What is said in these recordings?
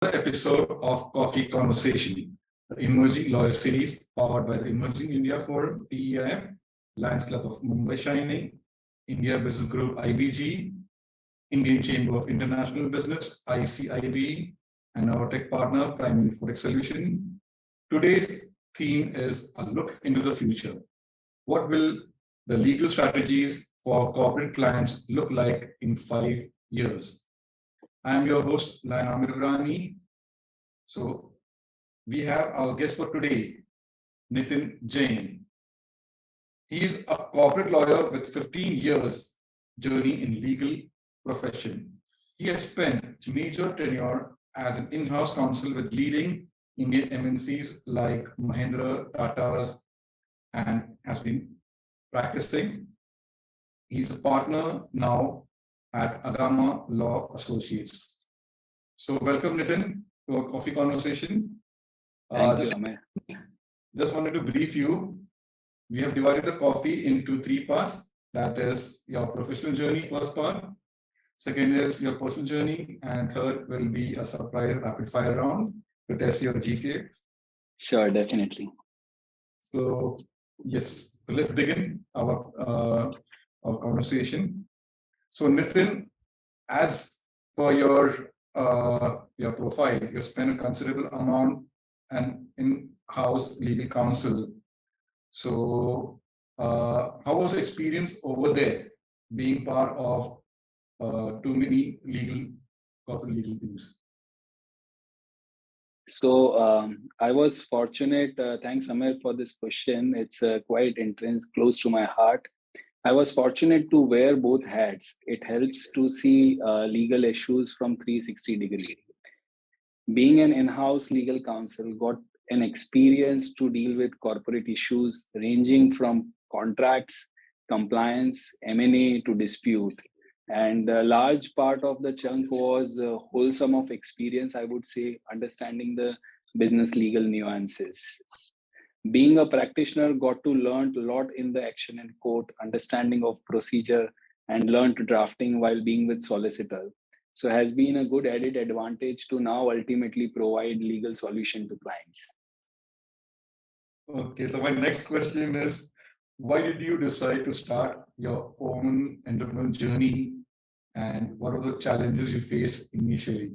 Episode of Coffee Conversation, the emerging lawyer series powered by the Emerging India Forum, TEIF, Lions Club of Mumbai Shining, India Business Group IBG, Indian Chamber of International Business ICIB, and our tech partner, Prime Infotech Solution. Today's theme is a look into the future. What will the legal strategies for corporate clients look like in 5 years? I am your host, Amirr Virani. So we have our guest for today, Nitin Jain. He is a corporate lawyer with 15 years journey in legal profession. He has spent major tenure as an in-house counsel with leading Indian MNCs like Mahindra, Tata's, and has been practicing. He's a partner now at Agama Law Associates. So welcome, Nitin, to our coffee conversation. Thank you, Amirr. Just wanted to brief you. We have divided the coffee into 3 parts. That is your professional journey, first part. Second is your personal journey. And third will be a surprise rapid fire round to test your GK. Sure, definitely. So, yes, so let's begin our conversation. So, Nitin, as per your profile, you spent a considerable amount and in-house legal counsel. So, how was the experience over there, being part of too many corporate legal teams? So I was fortunate. Thanks, Amirr, for this question. It's quite intense, close to my heart. I was fortunate to wear both hats. It helps to see legal issues from 360 degrees. Being an in-house legal counsel got an experience to deal with corporate issues ranging from contracts, compliance, M&A to dispute. And a large part of the chunk was wholesome of experience, I would say, understanding the business legal nuances. Being a practitioner, got to learn a lot in the action in court, understanding of procedure, and learned drafting while being with solicitor. So has been a good added advantage to now ultimately provide legal solution to clients. Okay, so my next question is, why did you decide to start your own entrepreneurial journey, and what are the challenges you faced initially?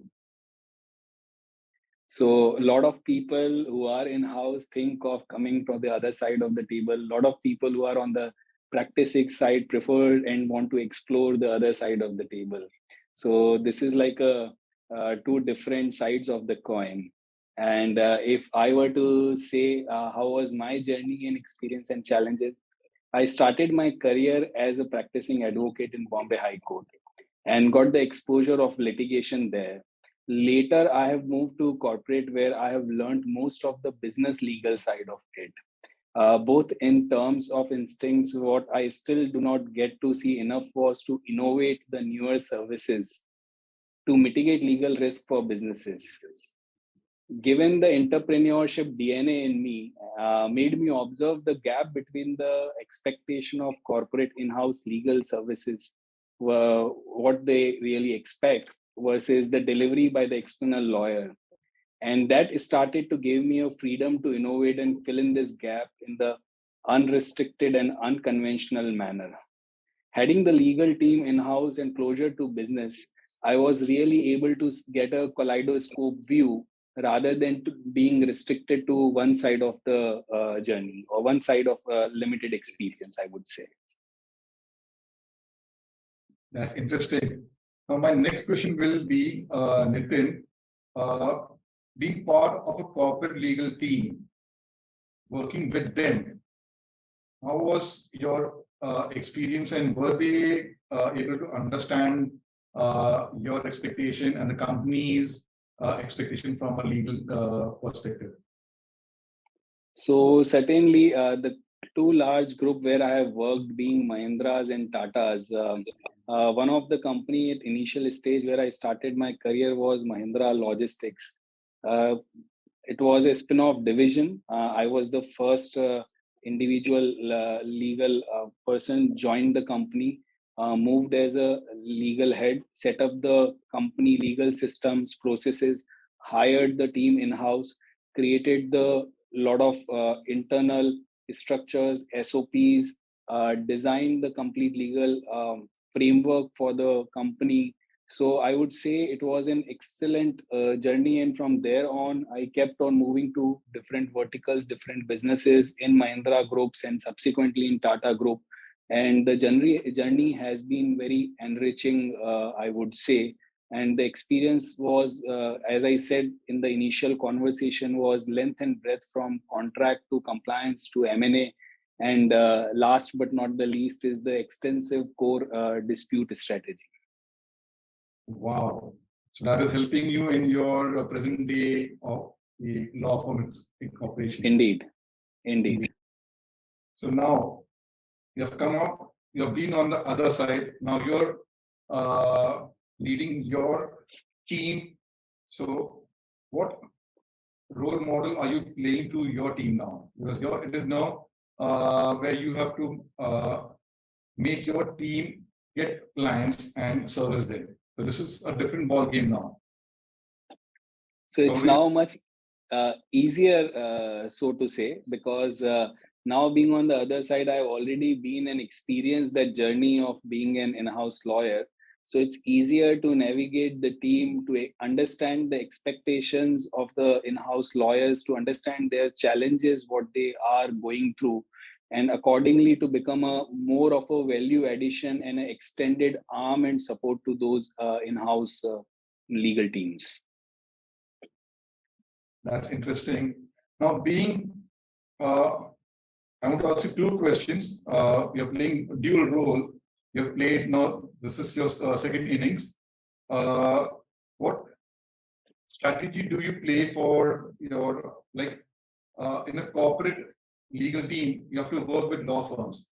So a lot of people who are in-house think of coming from the other side of the table. A lot of people who are on the practicing side prefer and want to explore the other side of the table. So this is like two different sides of the coin. And if I were to say how was my journey and experience and challenges, I started my career as a practicing advocate in Bombay High Court and got the exposure of litigation there. Later, I have moved to corporate where I have learned most of the business legal side of it. Both in terms of instincts, what I still do not get to see enough was to innovate the newer services to mitigate legal risk for businesses. Given the entrepreneurship DNA in me, made me observe the gap between the expectation of corporate in-house legal services, what they really expect, versus the delivery by the external lawyer. And that started to give me a freedom to innovate and fill in this gap in the unrestricted and unconventional manner. Heading the legal team in-house and closer to business, I was really able to get a kaleidoscope view rather than being restricted to one side of the journey or one side of limited experience, I would say. That's interesting. Now, my next question will be, Nitin, being part of a corporate legal team, working with them, how was your experience, and were they able to understand your expectation and the company's expectation from a legal perspective? So certainly the two large group where I have worked being Mahindras and Tatas, one of the company at initial stage where I started my career was Mahindra Logistics. It was a spin-off division. I was the first individual legal person joined the company, moved as a legal head, set up the company legal systems, processes, hired the team in-house, created the lot of internal structures, SOPs, designed the complete legal framework for the company. So I would say it was an excellent journey, and from there on, I kept on moving to different verticals, different businesses in Mahindra groups, and subsequently in Tata Group. And the journey has been very enriching, I would say. And the experience was, as I said in the initial conversation, was length and breadth from contract to compliance to M&A. And last but not the least is the extensive core dispute strategy. Wow. So that is helping you in your present day of the law firm operations. Indeed. So now you have come up, you have been on the other side. Now you're leading your team. So what role model are you playing to your team now? Because it is now where you have to make your team get clients and service them. So this is a different ball game now. So it's now much easier, so to say, because now being on the other side, I've already been and experienced that journey of being an in-house lawyer. So it's easier to navigate the team, to understand the expectations of the in-house lawyers, to understand their challenges, what they are going through, and accordingly to become a more of a value addition and an extended arm and support to those in-house legal teams. That's interesting. Now, I want to ask you two questions. You're playing a dual role. You've played now. This is your second innings. What strategy do you play for your in a corporate legal team? You have to work with law firms.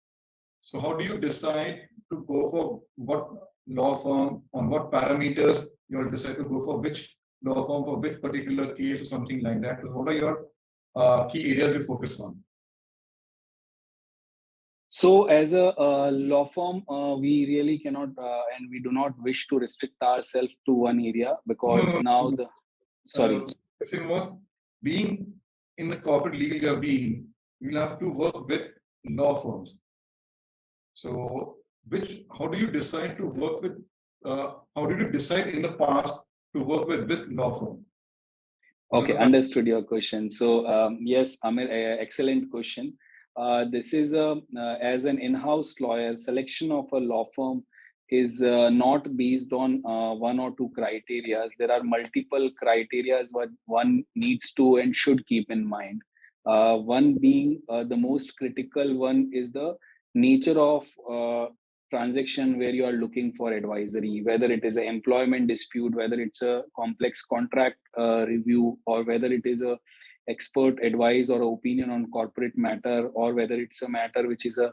So how do you decide to go for what law firm, on what parameters you'll decide to go for which law firm for which particular case or something like that? What are your key areas you focus on? So as a law firm, we really cannot and we do not wish to restrict ourselves to one area, because sorry. Question was, being in the corporate legal you have been, you'll have to work with law firms. So how do you decide to work with, how did you decide in the past to work with law firm? Okay, understood your question. So yes, Amirr, excellent question. This is as an in-house lawyer, selection of a law firm is not based on one or two criteria. There are multiple criteria what one needs to and should keep in mind. One being the most critical one is the nature of transaction where you are looking for advisory, whether it is an employment dispute, whether it's a complex contract review, or whether it is a expert advice or opinion on corporate matter, or whether it's a matter which is a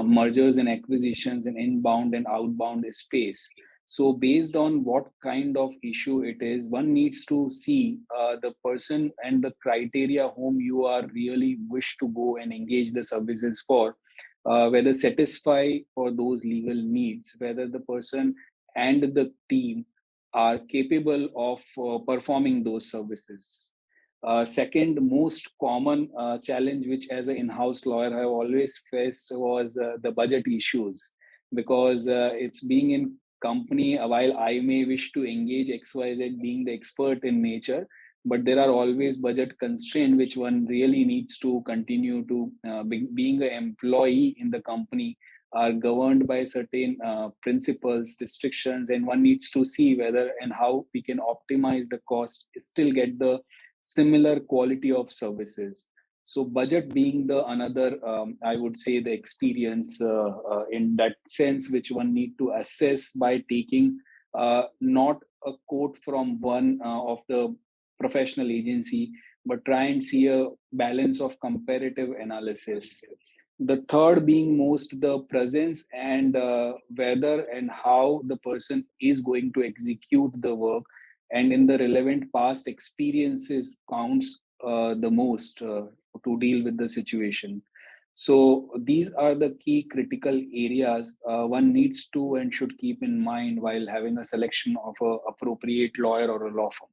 mergers and acquisitions in inbound and outbound space. So based on what kind of issue it is, one needs to see the person and the criteria whom you are really wish to go and engage the services for, whether satisfy for those legal needs, whether the person and the team are capable of performing those services. Second most common challenge which as an in-house lawyer I have always faced was the budget issues, because it's being in company, while I may wish to engage XYZ being the expert in nature, but there are always budget constraints which one really needs to continue to being an employee in the company are governed by certain principles, restrictions, and one needs to see whether and how we can optimize the cost, still get the similar quality of services. So budget being the another, I would say the experience in that sense, which one need to assess by taking not a quote from one of the professional agency, but try and see a balance of comparative analysis. The third being most the presence and whether and how the person is going to execute the work, and in the relevant past experiences counts the most to deal with the situation. So these are the key critical areas one needs to and should keep in mind while having a selection of a appropriate lawyer or a law firm.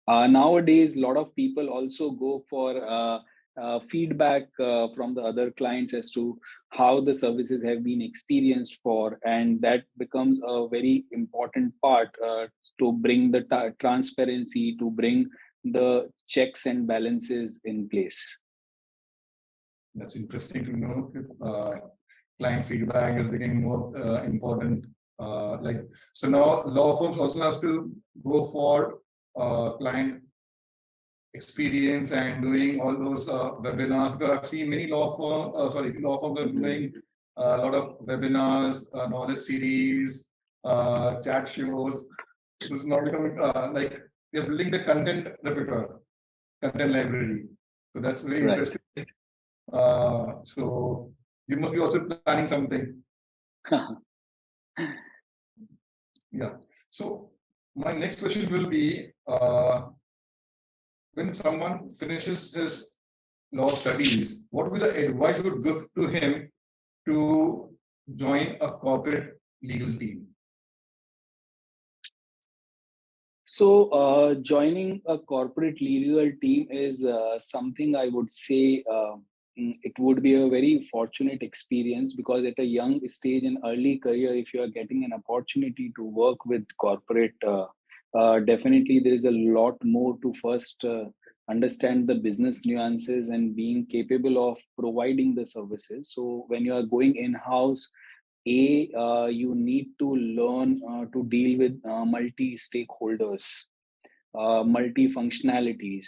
Nowadays, a lot of people also go for feedback from the other clients as to how the services have been experienced for, and that becomes a very important part to bring the transparency, to bring the checks and balances in place. That's interesting to know. Client feedback is becoming more important. So now law firms also have to go for client experience and doing all those webinars. Because I've seen many law firms are doing a lot of webinars, knowledge series, chat shows. This is not becoming like they're building the content repertoire, content library. So that's very interesting. So you must be also planning something. Yeah. So my next question will be, when someone finishes his law studies, what will the advice you would give to him to join a corporate legal team? So joining a corporate legal team is something I would say it would be a very fortunate experience, because at a young stage in early career, if you are getting an opportunity to work with corporate, definitely there is a lot more to first understand the business nuances and being capable of providing the services. So when you are going in-house, you need to learn to deal with multi-stakeholders, multi-functionalities.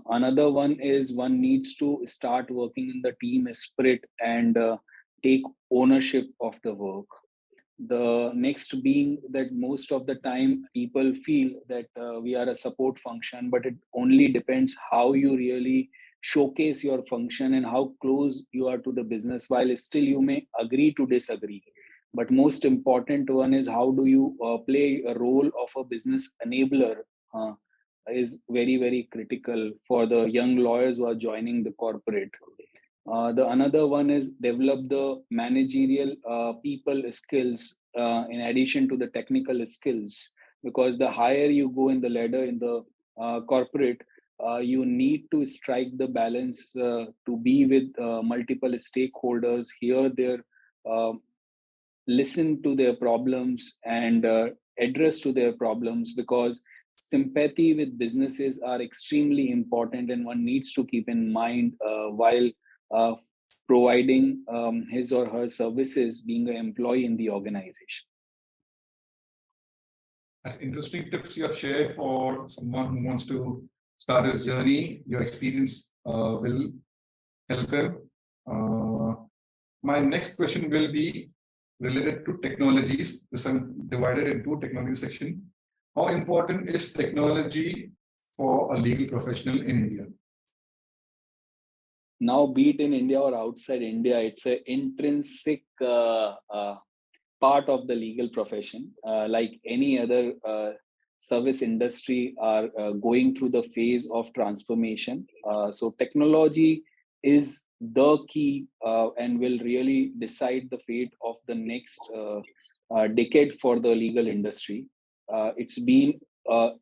Another one is one needs to start working in the team spirit and take ownership of the work. The next being that most of the time people feel that we are a support function, but it only depends how you really showcase your function and how close you are to the business, while still you may agree to disagree. But most important one is how do you play a role of a business enabler, uh, is very, very critical for the young lawyers who are joining the corporate. The another one is develop the managerial people skills in addition to the technical skills, because the higher you go in the ladder in the corporate, you need to strike the balance to be with multiple stakeholders, hear their uh, listen to their problems and address to their problems, because sympathy with businesses are extremely important and one needs to keep in mind while uh, providing his or her services, being an employee in the organization. That's interesting tips you have shared for someone who wants to start his journey. Your experience will help him. My next question will be related to technologies. This is divided into technology section. How important is technology for a legal professional in India? Now, be it in India or outside India, it's an intrinsic part of the legal profession. Like any other service industry are going through the phase of transformation. So technology is the key and will really decide the fate of the next decade for the legal industry. It's been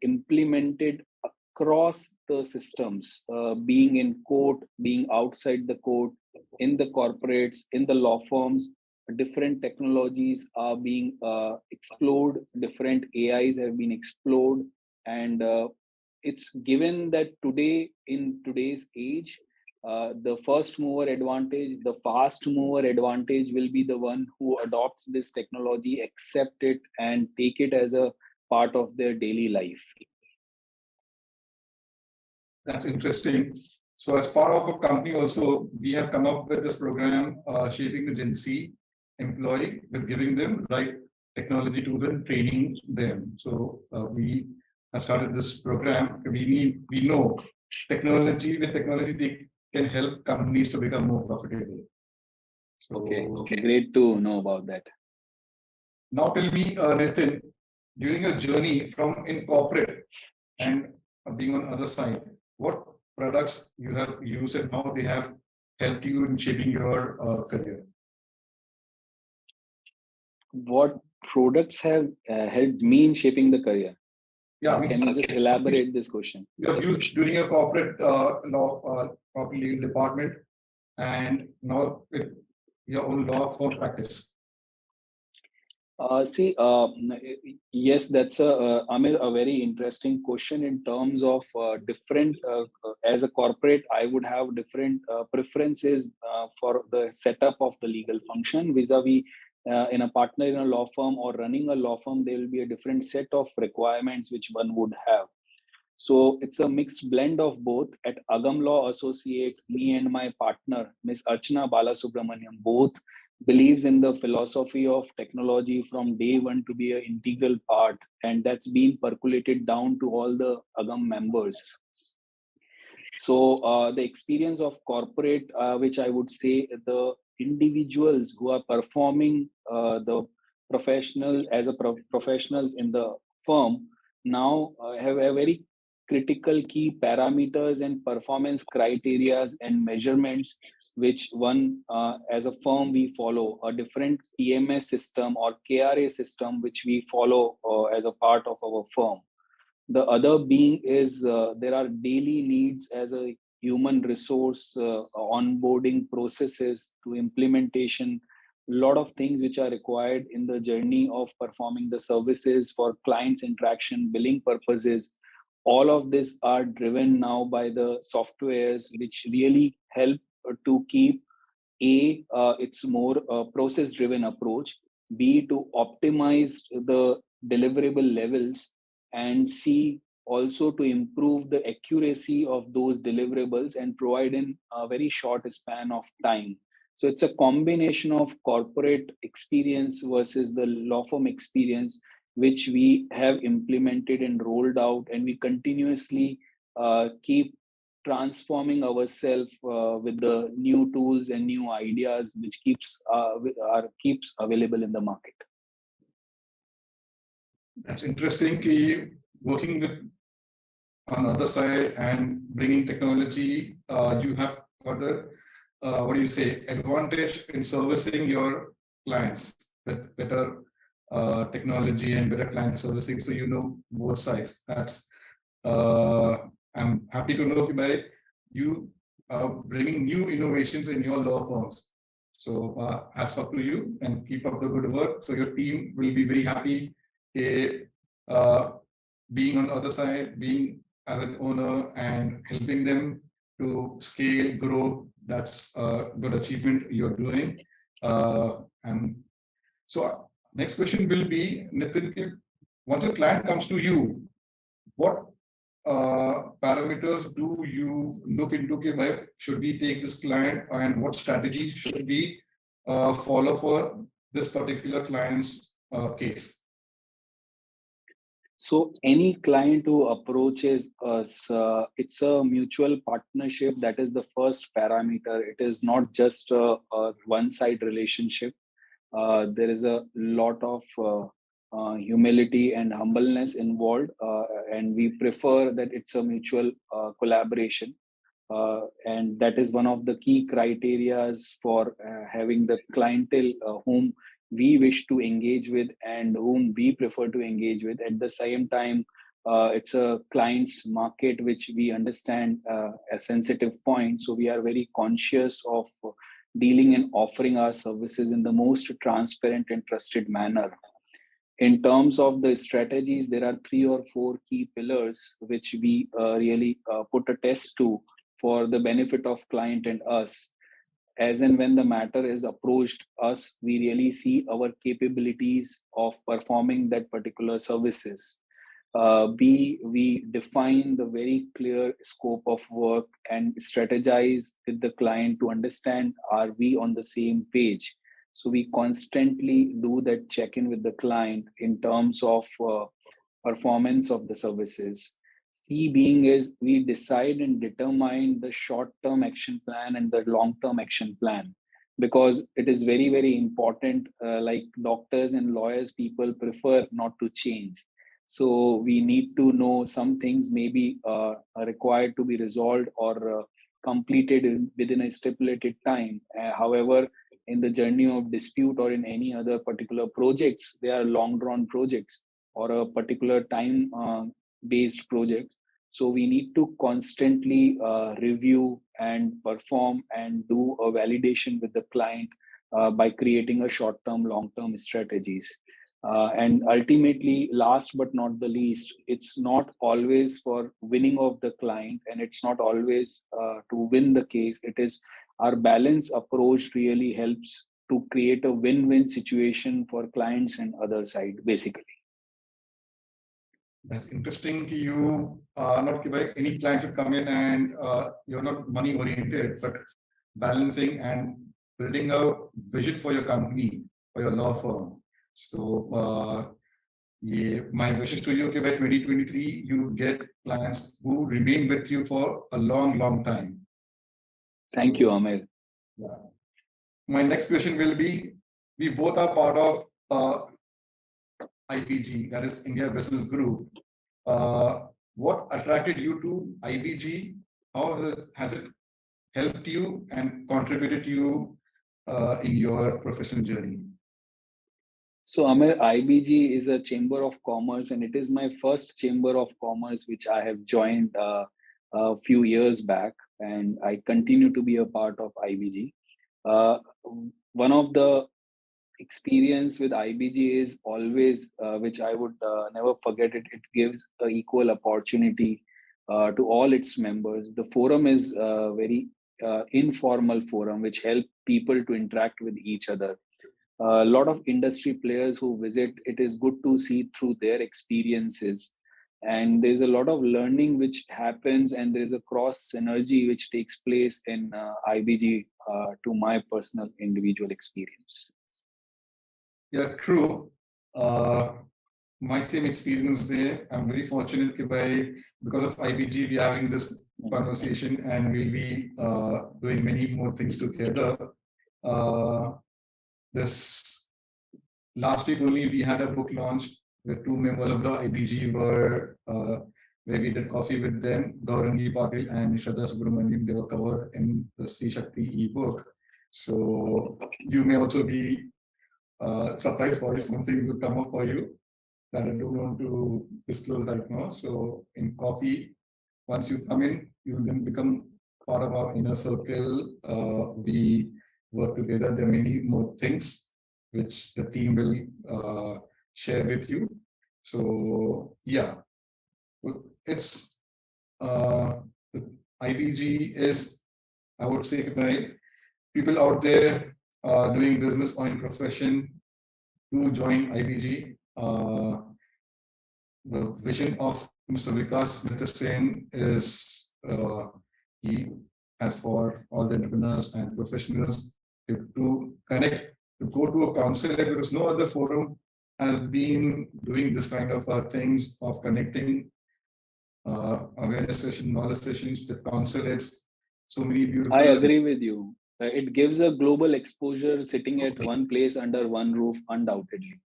implemented across the systems, being in court, being outside the court, in the corporates, in the law firms. Different technologies are being explored, different AIs have been explored, and it's given that today, in today's age, the first mover advantage, the fast mover advantage will be the one who adopts this technology, accept it, and take it as a part of their daily life. That's interesting. So as part of a company also, we have come up with this program, Shaping the Gen Z Employee, with giving them right technology to them, training them. So we have started this program. We know technology, with technology, they can help companies to become more profitable. So, okay, great to know about that. Now tell me, Nitin, during your journey from in corporate and being on the other side, what products you have used and how they have helped you in shaping your career? What products have helped me in shaping the career? Yeah, Can you just elaborate this question? You're used during a corporate law, corporate legal department, and now with your own law firm practice. Yes, that's Amirr, a very interesting question in terms of different. As a corporate, I would have different preferences for the setup of the legal function vis-a-vis in a partner in a law firm or running a law firm. There will be a different set of requirements which one would have. So it's a mixed blend of both. At Agam Law Associate, me and my partner, Ms. Archana Balasubramaniam, both believes in the philosophy of technology from day one to be an integral part, and that's been percolated down to all the Agam members. So the experience of corporate, which I would say the individuals who are performing the professionals in the firm now have a very critical key parameters and performance criterias and measurements which one as a firm we follow a different PMS system or KRA system which we follow as a part of our firm. The other being is there are daily needs as a human resource onboarding processes to implementation, a lot of things which are required in the journey of performing the services for clients interaction, billing purposes. All of this are driven now by the softwares which really help to keep it's more process driven approach, B, to optimize the deliverable levels, and C, also to improve the accuracy of those deliverables and provide in a very short span of time. So it's a combination of corporate experience versus the law firm experience, which we have implemented and rolled out, and we continuously keep transforming ourselves with the new tools and new ideas which keeps available in the market. That's interesting. Working with on the other side and bringing technology, you have further advantage in servicing your clients with better technology and better client servicing. So you know both sides. That's I'm happy to know that you are bringing new innovations in your law firms. So hats off to you and keep up the good work. So your team will be very happy being on the other side, being as an owner and helping them to scale, grow. That's a good achievement you're doing. And so next question will be, Nitin, once a client comes to you, what parameters do you look into? Okay, should we take this client and what strategy should we follow for this particular client's case? So any client who approaches us, it's a mutual partnership. That is the first parameter. It is not just a one-side relationship. There is a lot of humility and humbleness involved, and we prefer that it's a mutual collaboration. And that is one of the key criterias for having the clientele whom we wish to engage with and whom we prefer to engage with. At the same time, it's a client's market which we understand a sensitive point. So we are very conscious of dealing and offering our services in the most transparent and trusted manner. In terms of the strategies, there are 3 or 4 key pillars which we really put a test to for the benefit of client and us. As and when the matter is approached us, we really see our capabilities of performing that particular services. B, we define the very clear scope of work and strategize with the client to understand, are we on the same page? So we constantly do that check-in with the client in terms of performance of the services. C being is we decide and determine the short-term action plan and the long-term action plan, because it is very, very important. Like doctors and lawyers, people prefer not to change. So we need to know some things maybe are required to be resolved or completed within a stipulated time. However, in the journey of dispute or in any other particular projects, they are long drawn projects or a particular time based projects. So we need to constantly review and perform and do a validation with the client by creating a short-term, long-term strategies. And ultimately, last but not the least, it's not always for winning of the client, and it's not always to win the case. It is our balanced approach really helps to create a win-win situation for clients and other side, basically. That's interesting. You not like any client should come in and you're not money oriented, but balancing and building a vision for your company, for your law firm. So my wishes to you by 2023, you get clients who remain with you for a long, long time. Thank you, Amirr. Yeah. My next question will be, we both are part of IBG, that is India Business Group. What attracted you to IBG? How has it helped you and contributed to you in your professional journey? So, Amirr, IBG is a chamber of commerce, and it is my first chamber of commerce which I have joined a few years back, and I continue to be a part of IBG. One of the experience with IBG is always, which I would never forget it, it gives an equal opportunity to all its members. The forum is a very informal forum which help people to interact with each other. A lot of industry players who visit, it is good to see through their experiences. And there's a lot of learning which happens, and there's a cross synergy which takes place in IBG to my personal individual experience. Yeah, true. My same experience there. I'm very fortunate because of IBG, we're having this conversation and we'll be doing many more things together. This last week only, we had a book launch where 2 members of the IBG were where we did coffee with them, Gaurangi Patil and Shraddha Subramaniam. They were covered in the Sri Shakti ebook. So you may also be surprised for something will come up for you that I don't want to disclose right now. So in coffee, once you come in, you will then become part of our inner circle. We work together. There are many more things which the team will share with you. So yeah, it's IBG is, I would say, by people out there doing business or in profession to join IBG. The vision of Mr. Vikas Mitra Sen is he has for all the entrepreneurs and professionals to connect, to go to a council, because no other forum has been doing this kind of things of connecting awareness sessions, knowledge sessions, the consulates, so many beautiful. I agree with you. It gives a global exposure sitting at one place under one roof, undoubtedly.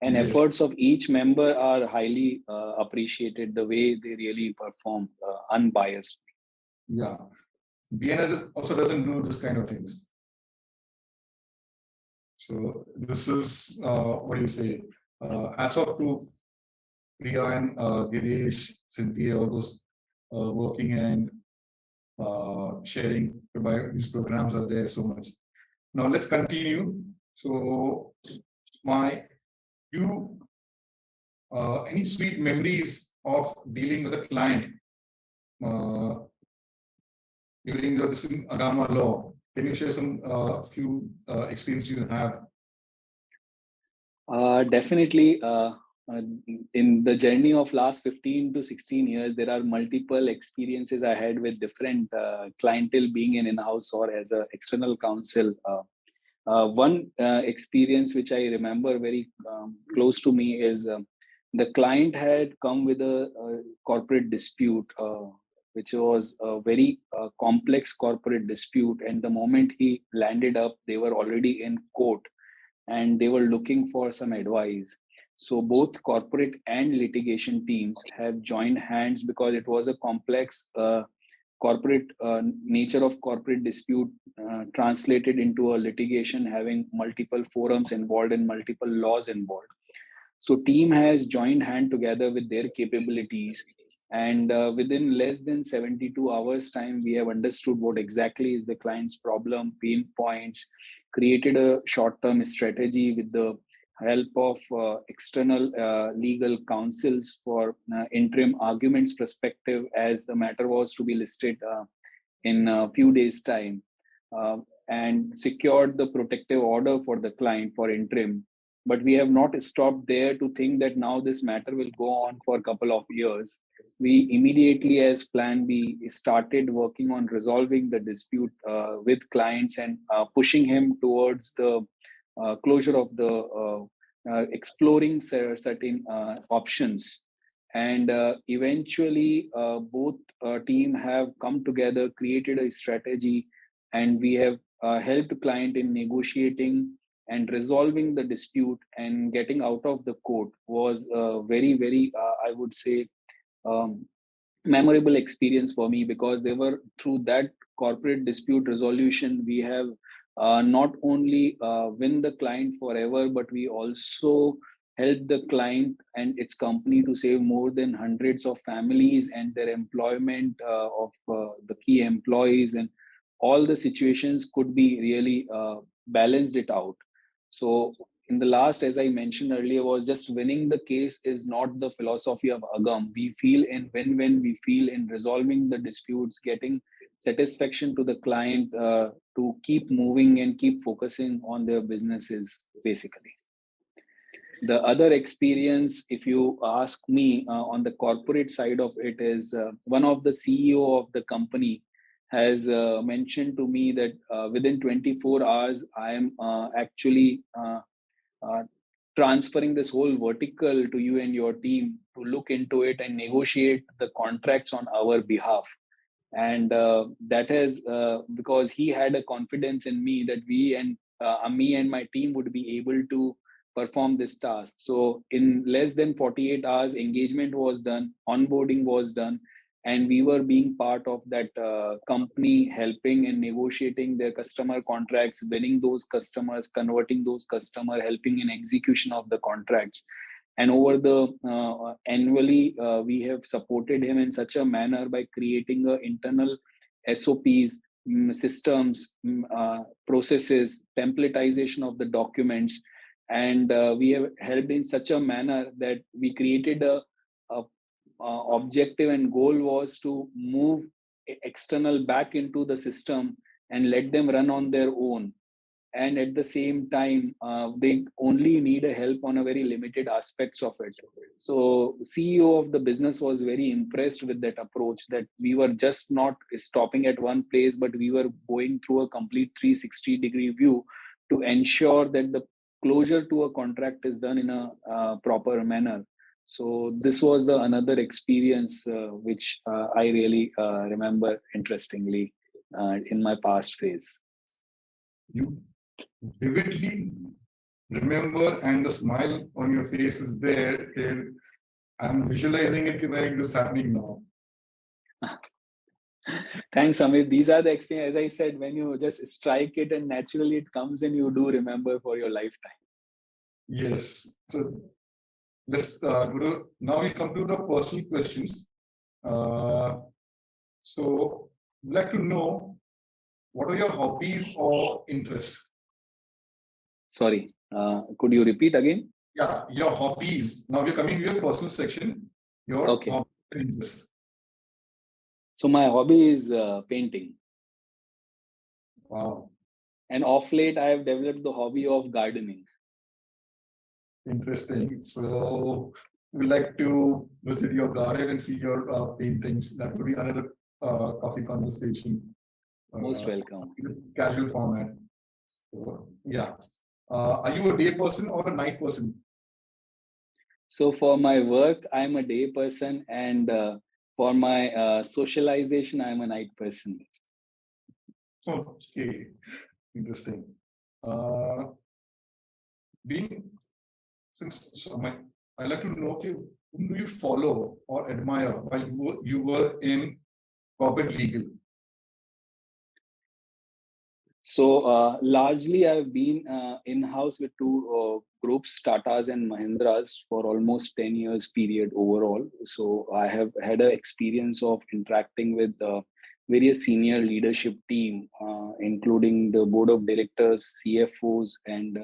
And Yes. efforts of each member are highly appreciated, the way they really perform unbiased. Yeah. BNL also doesn't do this kind of things. So this is, what do you say, hats off to Priya and Girish, Cynthia, all those working and sharing these programs are there so much. Now let's continue. So any sweet memories of dealing with a client during your Agama law? Can you share some few experiences you have? Definitely. In the journey of last 15 to 16 years, there are multiple experiences I had with different clientele, being in in-house or as an external counsel. One experience which I remember very close to me is the client had come with a corporate dispute, which was a very complex corporate dispute. And the moment he landed up, they were already in court and they were looking for some advice. So both corporate and litigation teams have joined hands because it was a complex corporate nature of corporate dispute translated into a litigation having multiple forums involved and multiple laws involved. So team has joined hand together with their capabilities, and within less than 72 hours time, we have understood what exactly is the client's problem, pain points, created a short-term strategy with the help of external legal counsels for interim arguments perspective, as the matter was to be listed in a few days time, and secured the protective order for the client for interim. But we have not stopped there to think that now this matter will go on for a couple of years. We immediately, as plan B, started working on resolving the dispute with clients and pushing him towards the closure of the exploring certain options. And eventually both team have come together, created a strategy, and we have helped client in negotiating and resolving the dispute, and getting out of the court was a very I would say um, memorable experience for me, because they were through that corporate dispute resolution we have not only win the client forever, but we also help the client and its company to save more than hundreds of families and their employment of the key employees, and all the situations could be really balanced it out. So in the last, as I mentioned earlier, was just winning the case is not the philosophy of Agam. We feel in when we feel in resolving the disputes, getting satisfaction to the client to keep moving and keep focusing on their businesses, basically. The other experience, if you ask me, on the corporate side of it, is one of the CEO of the company has mentioned to me that within 24 hours, I am actually uh, transferring this whole vertical to you and your team to look into it and negotiate the contracts on our behalf. And that is because he had a confidence in me that me and my team would be able to perform this task. So in less than 48 hours, engagement was done, onboarding was done, and we were being part of that company, helping and negotiating their customer contracts, winning those customers, converting those customers, helping in execution of the contracts. And over the annually, we have supported him in such a manner by creating internal SOPs, systems, processes, templatization of the documents. And we have helped in such a manner that we created a objective and goal was to move external back into the system and let them run on their own. And at the same time, they only need a help on a very limited aspects of it. So CEO of the business was very impressed with that approach, that we were just not stopping at one place, but we were going through a complete 360-degree view to ensure that the closure to a contract is done in a proper manner. So this was the another experience which I really remember interestingly in my past phase. You vividly remember, and the smile on your face is there. And I'm visualizing it like this happening now. Thanks, Amirr. These are the experiences. As I said, when you just strike it and naturally it comes and you do remember for your lifetime. Yes. So let's now we come to the personal questions. So I'd like to know, what are your hobbies or interests? Sorry, could you repeat again? Yeah, your hobbies. Now we're coming to your personal section. Your hobbies and interests. So my hobby is painting. Wow. And off late, I have developed the hobby of gardening. Interesting. So we'd like to visit your garden and see your paintings. That would be another coffee conversation. Most welcome. Casual format. So, yeah. Are you a day person or a night person? So for my work, I'm a day person, and for my socialization, I'm a night person. Okay, interesting. I'd like to know, whom do you follow or admire while you were in corporate legal? So largely, I've been in-house with two groups, Tatas and Mahindras, for almost 10 years period overall. So I have had an experience of interacting with various senior leadership team, including the board of directors, CFOs, and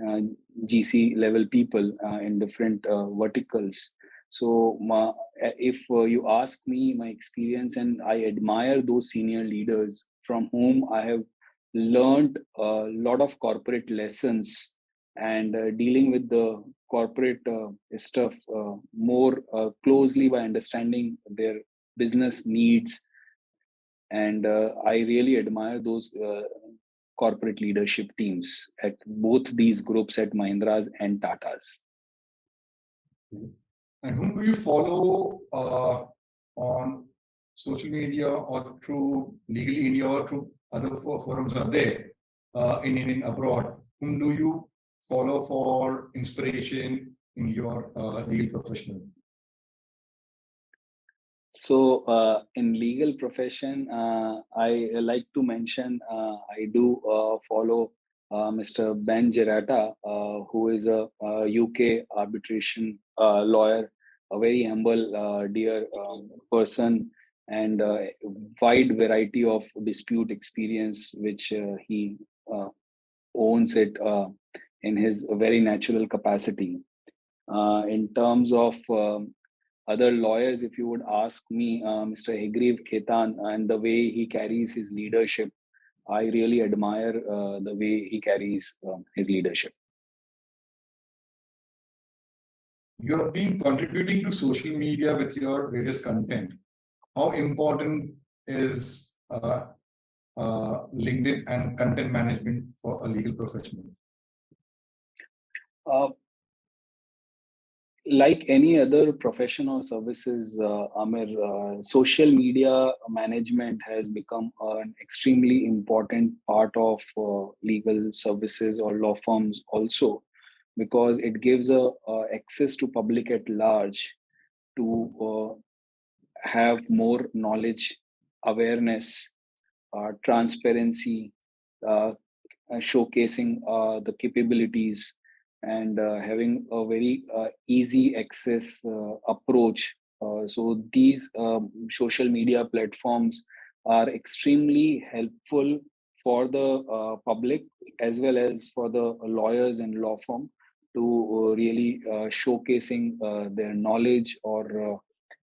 uh, GC level people in different verticals. So if you ask me my experience, and I admire those senior leaders from whom I have learned a lot of corporate lessons, and dealing with the corporate stuff more closely by understanding their business needs. And I really admire those corporate leadership teams at both these groups, at Mahindras and Tatas. And whom do you follow on social media or through Legal India or through other forums are there in Indian abroad? Whom do you follow for inspiration in your legal profession? So in legal profession, I like to mention I do follow Mr. Ben Gerata, who is a UK arbitration lawyer, a very humble, dear person, and wide variety of dispute experience, which he owns it in his very natural capacity. In terms of other lawyers, if you would ask me, Mr. Hegreev Khetan, and the way he carries his leadership, I really admire the way he carries his leadership. You have been contributing to social media with your various content. How important is LinkedIn and content management for a legal professional? Like any other profession or services, Amirr, social media management has become an extremely important part of legal services or law firms also, because it gives access to public at large to have more knowledge, awareness, transparency, uh, showcasing the capabilities, and having a very easy access approach. So these social media platforms are extremely helpful for the public as well as for the lawyers and law firm to really showcasing their knowledge, or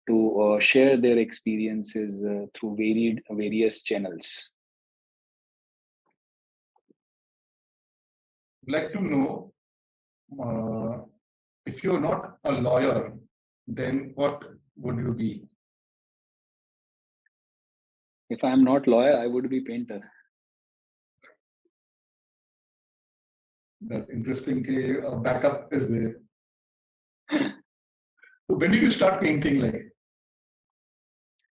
to share their experiences through various channels. I'd like to know if you're not a lawyer, then what would you be? If I'm not lawyer, I would be painter. That's interesting. Backup is there. So when did you start painting? Like,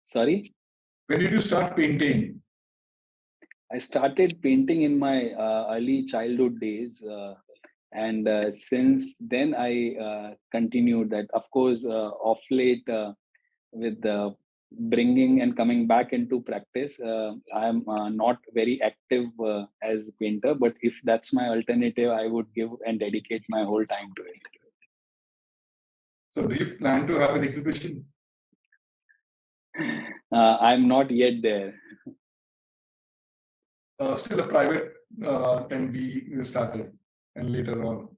Sorry? when did you start painting? I started painting in my early childhood days. And since then, I continued that. Of course, of late, with bringing and coming back into practice, I am not very active as a painter. But if that's my alternative, I would give and dedicate my whole time to it. So do you plan to have an exhibition? I'm not yet there. Still a private can be started and later on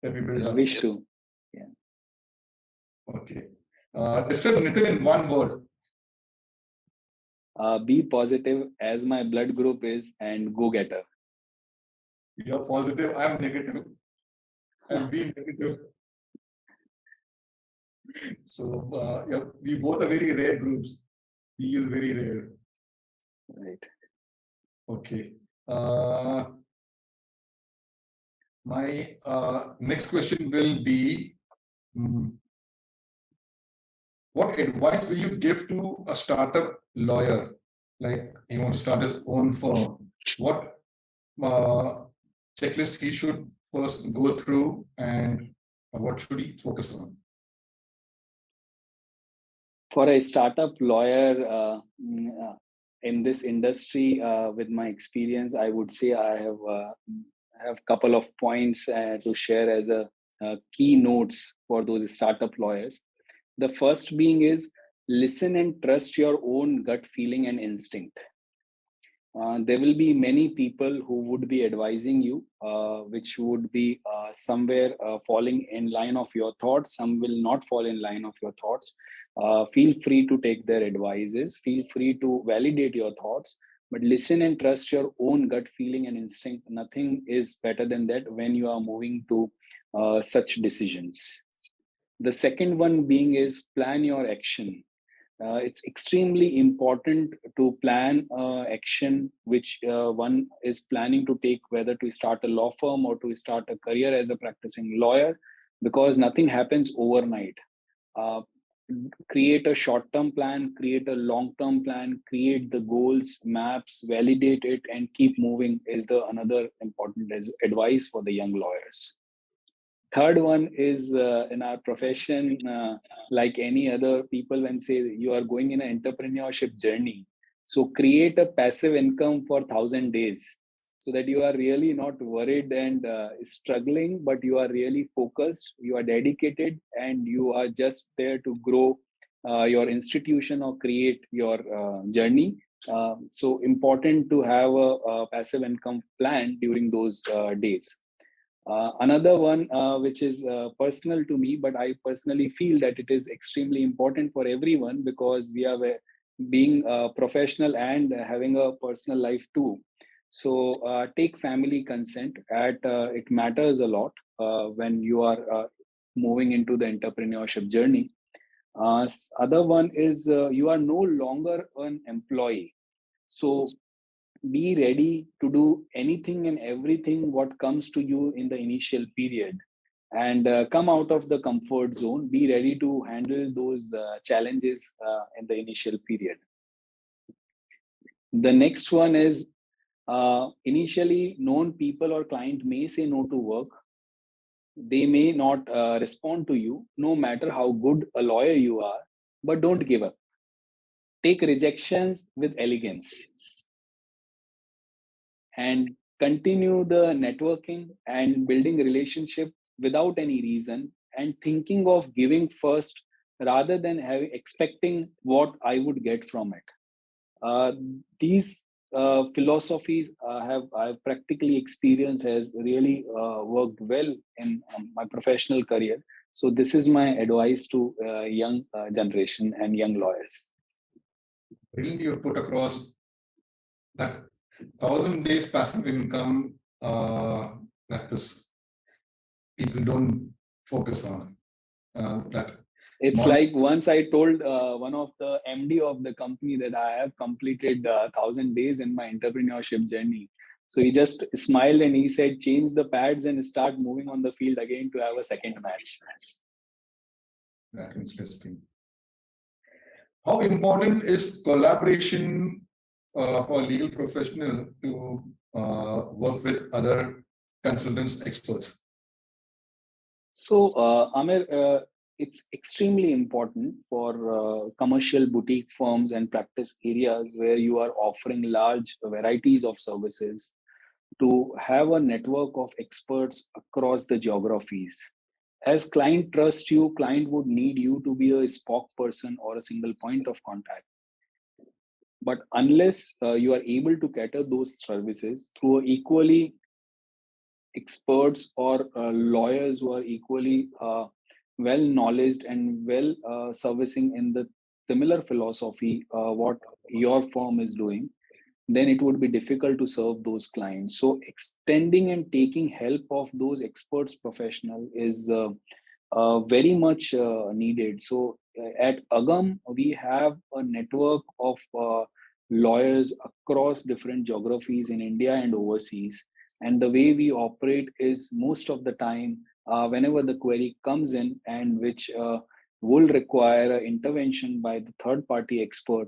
can be built I up. wish to. Yeah. Okay. Describe Nitin in one word. Be positive, as my blood group is, and go getter. You're positive, I'm negative. I'm being negative. So yeah, we both are very rare groups. He is very rare. Right. Okay. My next question will be, what advice will you give to a startup lawyer? Like he wants to start his own firm. What checklist he should first go through, and what should he focus on? For a startup lawyer, in this industry, with my experience, I would say I have a couple of points to share as a key notes for those startup lawyers. The first being is listen and trust your own gut feeling and instinct. There will be many people who would be advising you, which would be somewhere falling in line of your thoughts. Some will not fall in line of your thoughts. Feel free to take their advices. Feel free to validate your thoughts, but listen and trust your own gut feeling and instinct. Nothing is better than that when you are moving to such decisions. The second one being is plan your action. It's extremely important to plan action which one is planning to take, whether to start a law firm or to start a career as a practicing lawyer, because nothing happens overnight. Uh, Create a short-term plan, create a long-term plan, create the goals, maps, validate it, and keep moving is the another important advice for the young lawyers. Third one is in our profession, like any other people, when say you are going in an entrepreneurship journey, so create a passive income for 1,000 days, so that you are really not worried and struggling, but you are really focused, you are dedicated, and you are just there to grow your institution or create your journey. So important to have a passive income plan during those days. Another one, which is personal to me, but I personally feel that it is extremely important for everyone, because we are being professional and having a personal life too. So take family consent. It matters a lot when you are moving into the entrepreneurship journey. Other one is you are no longer an employee. So be ready to do anything and everything what comes to you in the initial period, and come out of the comfort zone. Be ready to handle those challenges in the initial period. The next one is initially known people or client may say no to work. They may not respond to you no matter how good a lawyer you are, but don't give up. Take rejections with elegance and continue the networking and building relationship without any reason, and thinking of giving first rather than expecting what I would get from it. These philosophies I've practically experienced has really worked well in my professional career. So this is my advice to young generation and young lawyers. Really, you put across that 1,000 days passive income that this people don't focus on. That it's like once I told one of the MD of the company that I have completed 1,000 days in my entrepreneurship journey. So he just smiled and he said, change the pads and start moving on the field again to have a second match. That's interesting. How important is collaboration for a legal professional to work with other consultants, experts? So, Amirr, it's extremely important for commercial boutique firms and practice areas where you are offering large varieties of services to have a network of experts across the geographies. As client trusts you, client would need you to be a spokesperson or a single point of contact. But unless you are able to cater those services through equally experts or lawyers who are equally well knowledge and well servicing in the similar philosophy what your firm is doing, then it would be difficult to serve those clients. So extending and taking help of those experts professional is very much needed. So at Agam, we have a network of lawyers across different geographies in India and overseas. And the way we operate is most of the time, whenever the query comes in and which will require intervention by the third party expert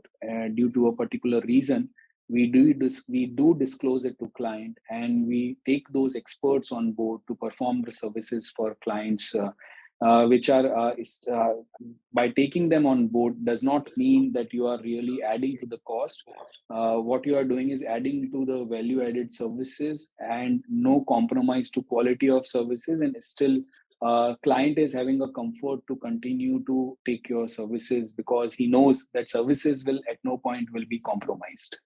due to a particular reason, we do disclose it to client, and we take those experts on board to perform the services for clients which are by taking them on board does not mean that you are really adding to the cost. What you are doing is adding to the value added services and no compromise to quality of services, and still client is having a comfort to continue to take your services because he knows that services will at no point will be compromised.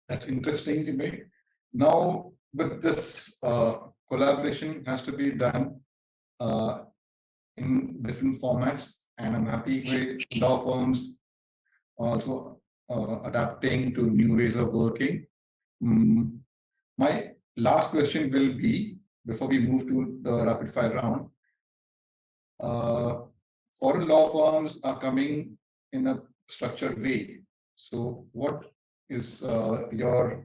That's interesting to me. Now, with this collaboration has to be done in different formats, and I'm happy with law firms also adapting to new ways of working. My last question will be, before we move to the rapid fire round, foreign law firms are coming in a structured way. So what is your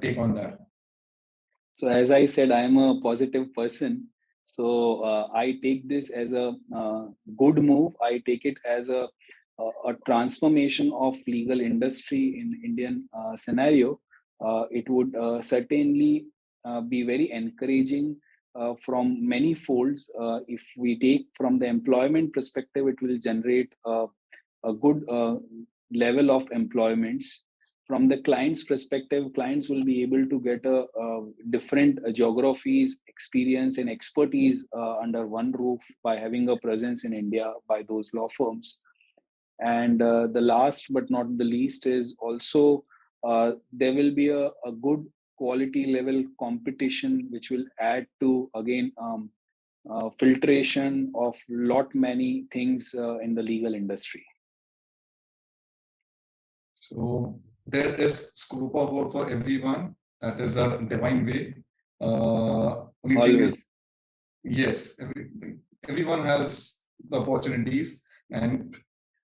take on that? So as I said, I am a positive person. So I take this as a good move. I take it as a transformation of legal industry in Indian scenario. It would certainly be very encouraging from many folds. If we take from the employment perspective, it will generate a good level of employments. From the client's perspective, clients will be able to get a different geographies, experience, and expertise under one roof by having a presence in India by those law firms. And the last but not the least is also there will be a good quality level competition, which will add to, again, filtration of lot many things in the legal industry. So there is scope of work for everyone. That is a divine way. Only thing is, yes, everyone has the opportunities, and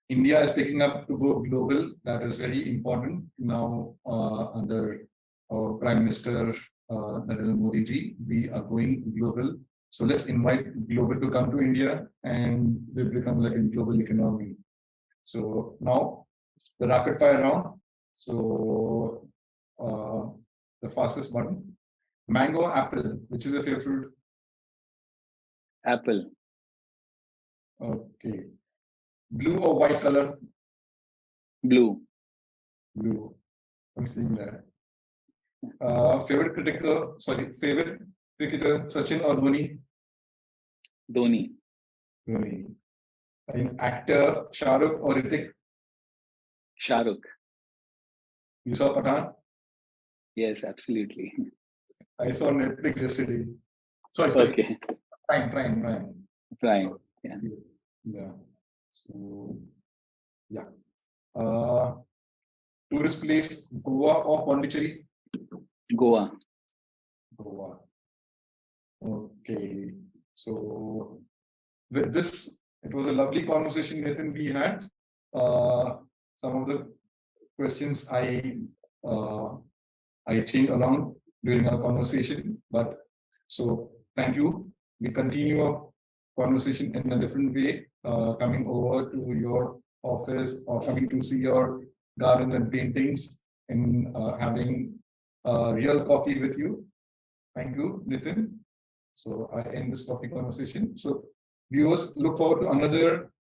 India is picking up to go global. That is very important now under our Prime Minister Narendra Modi ji. We are going global. So let's invite global to come to India, and we become like a global economy. So now the rapid fire round. So the fastest button. Mango or apple, which is your favorite fruit? Apple. Okay. Blue or white color? Blue. Blue. I'm seeing that. Favorite cricketer, Sachin or Dhoni? Dhoni. Dhoni. Actor, Shah Rukh or Hrithik? Shah Rukh. You saw Pathan? Yes, absolutely. I saw Netflix yesterday. Sorry. Okay. Prime. Yeah. Yeah. So, yeah. Tourist place, Goa or Pondicherry? Goa. Okay. So, with this, it was a lovely conversation, Nitin, we had. Some of the questions I changed along during our conversation, but so thank you. We continue our conversation in a different way, coming over to your office or coming to see your gardens and paintings and having real coffee with you. Thank you, Nitin. So I end this coffee conversation. So viewers, look forward to another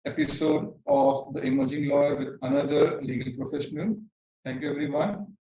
episode of The Emerging Lawyer with another legal professional. Thank you, everyone.